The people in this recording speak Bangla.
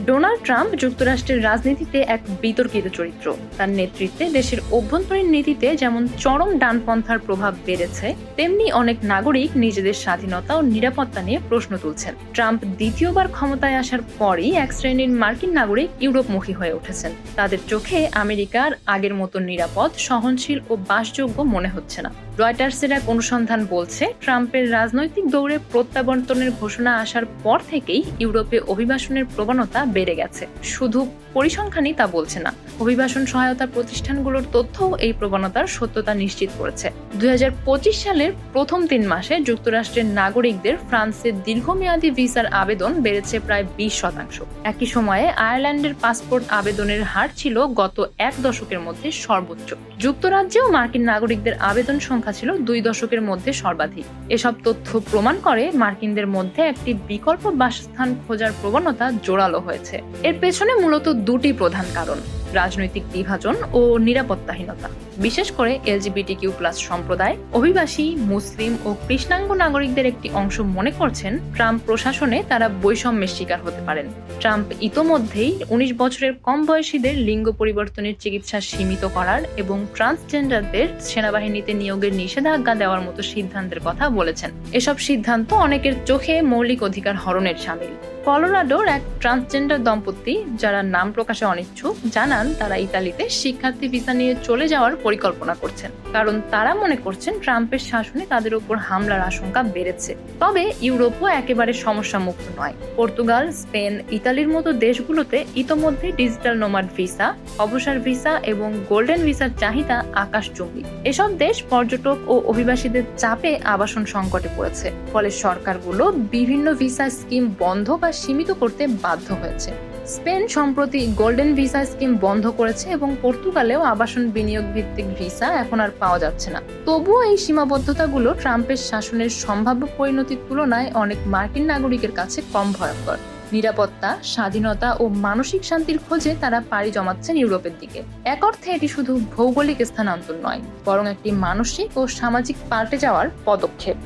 ডোনাল্ড ট্রাম্প যুক্তরাষ্ট্রের রাজনীতিতে এক বিতর্কিত চরিত্র। তার নেতৃত্বে দেশের অভ্যন্তরীণ নীতিতে যেমন চরম ডানপন্থার প্রভাব বেড়েছে, তেমনি অনেক নাগরিক নিজেদের স্বাধীনতা ও নিরাপত্তা নিয়ে প্রশ্ন তুলছেন। ট্রাম্প দ্বিতীয়বার ক্ষমতায় আসার পরই এক শ্রেণীর মার্কিন নাগরিক ইউরোপমুখী হয়ে উঠেছেন। তাদের চোখে আমেরিকার আগের মতো নিরাপদ, সহনশীল ও বাসযোগ্য মনে হচ্ছে না। রয়টার্সের এক অনুসন্ধান বলছে, ট্রাম্পের রাজনৈতিক দৌড়ে প্রত্যাবর্তনের ঘোষণা আসার পর থেকেই ইউরোপে অভিবাসনের প্রবণতা বেড়ে গেছে। শুধু পরিসংখ্যানই তা বলছে না, অভিবাসন সহায়তা প্রতিষ্ঠানগুলোর তথ্যও এই প্রবণতার সত্যতা নিশ্চিত করেছে। 2025 সালের প্রথম 3 মাসে যুক্তরাষ্ট্রের নাগরিকদের ফ্রান্সের দীর্ঘমেয়াদী ভিসার আবেদন বেড়েছে প্রায় 20%। একই সময়ে আয়ারল্যান্ডের পাসপোর্ট আবেদনের হার ছিল গত 1 দশকের মধ্যে সর্বোচ্চ। যুক্তরাজ্যেও মার্কিন নাগরিকদের আবেদন সংখ্যা ছিল 2 দশকের মধ্যে সর্বাধিক। এসব তথ্য প্রমাণ করে মার্কিনদের মধ্যে একটি বিকল্প বাসস্থান খোঁজার প্রবণতা জোরালো হয়েছে। এর পেছনে মূলত দুটি প্রধান কারণ: রাজনৈতিক বিভাজন ও নিরাপত্তাহীনতা। বিশেষ করে LGBTQ+ সম্প্রদায়, অভিবাসী, মুসলিম ও কৃষ্ণাঙ্গ নাগরিকদের একটি অংশ মনে করছেন ট্রাম্প প্রশাসনে তারা বৈষম্যের শিকার হতে পারেন। ট্রাম্প ইতোমধ্যেই 19 বছরের কম বয়সীদের লিঙ্গ পরিবর্তনের চিকিৎসা সীমিত করার এবং ট্রান্সজেন্ডারদের সেনাবাহিনীতে নিয়োগের নিষেধাজ্ঞা দেওয়ার মতো সিদ্ধান্তের কথা বলেছেন। এসব সিদ্ধান্ত অনেকের চোখে মৌলিক অধিকার হরণের শামিল। কলোরাডোর এক ট্রান্সজেন্ডার দম্পতি, যারা নাম প্রকাশে অনিচ্ছুক, জানান তারা ইতালিতে শিক্ষার্থী ভিসা নিয়ে চলে যাওয়ার পরিকল্পনা করছেন, কারণ তারা মনে করছেন ট্রাম্পের শাসনে তাদের উপর হামলার আশঙ্কা বেড়েছে। তবে ইউরোপও একেবারে সমস্যা মুক্ত নয়। পর্তুগাল, স্পেন, ইতালির মতো দেশগুলোতে ইতোমধ্যে ডিজিটাল নোমাড ভিসা, অবসর ভিসা এবং গোল্ডেন ভিসার চাহিদা আকাশচুম্বী। এসব দেশ পর্যটক ও অভিবাসীদের চাপে আবাসন সংকটে পড়েছে, ফলে সরকারগুলো বিভিন্ন ভিসা স্কিম বন্ধ বা সীমিত করতে বাধ্য হয়েছে। স্পেন সম্প্রতি গোল্ডেন ভিসা স্কিম বন্ধ করেছে এবং পর্তুগালেও আবাসন বিনিয়োগ ভিত্তিক ভিসা এখন আর পাওয়া যাচ্ছে না। তবুও এই সীমাবদ্ধতাগুলো ট্রাম্পের শাসনের সম্ভাব্য পরিণতির তুলনায় অনেক মার্কিন নাগরিকের কাছে কম ভয়ঙ্কর। নিরাপত্তা, স্বাধীনতা ও মানসিক শান্তির খোঁজে তারা পাড়ি জমাচ্ছেন ইউরোপের দিকে। এক অর্থে এটি শুধু ভৌগোলিক স্থানান্তর নয়, বরং একটি মানসিক ও সামাজিক পাল্টে যাওয়ার পদক্ষেপ।